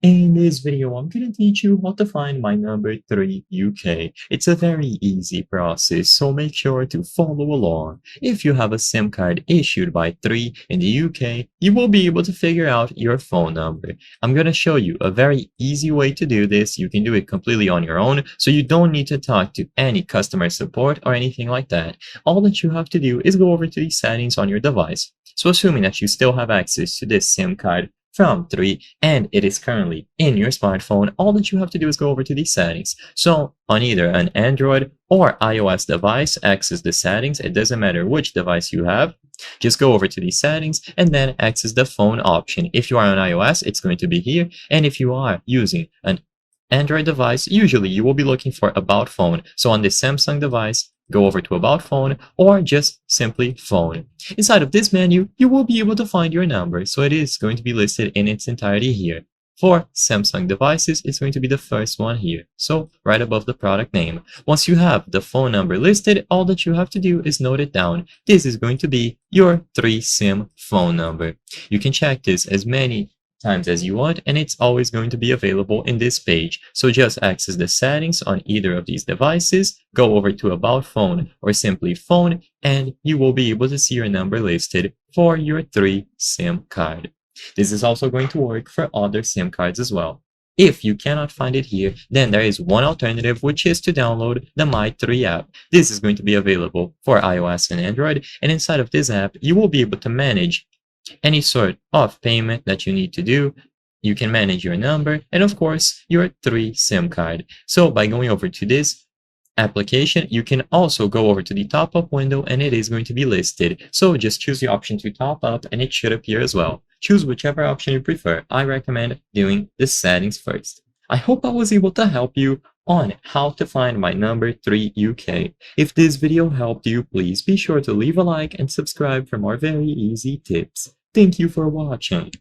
In this video, I'm going to teach you how to find my number 3 UK. It's a very easy process, so make sure to follow along. If you have a SIM card issued by 3 in the UK, you will be able to figure out your phone number. I'm going to show you a very easy way to do this. You can do it completely on your own, so you don't need to talk to any customer support or anything like that. All that you have to do is go over to the settings on your device. So assuming that you still have access to this SIM card from 3 and it is currently in your smartphone, all that you have to do is go over to the settings. So on either an Android or iOS device, access the settings. It doesn't matter which device you have. Just go over to the settings and then access the phone option. If you are on iOS, it's going to be here. And if you are using an Android device, usually you will be looking for About Phone. So on the Samsung device, go over to About Phone or just simply Phone. Inside of this menu, you will be able to find your number. So it is going to be listed in its entirety here. For Samsung devices, it's going to be the first one here. So right above the product name. Once you have the phone number listed, all that you have to do is note it down. This is going to be your 3SIM phone number. You can check this as many times as you want, and it's always going to be available in this page. So just access the settings on either of these devices, go over to About Phone or simply Phone, and you will be able to see your number listed for your 3SIM card. This is also going to work for other SIM cards as well. If you cannot find it here, then there is one alternative, which is to download the My3 app. This is going to be available for iOS and Android, and inside of this app, you will be able to manage any sort of payment that you need to do. You can manage your number and of course your 3SIM card. So by going over to this application, you can also go over to the top up window and it is going to be listed. So just choose the option to top up and it should appear as well. Choose whichever option you prefer. I recommend doing the settings first. I hope I was able to help you on how to find my number 3 UK. If this video helped you, please be sure to leave a like and subscribe for more very easy tips. Thank you for watching.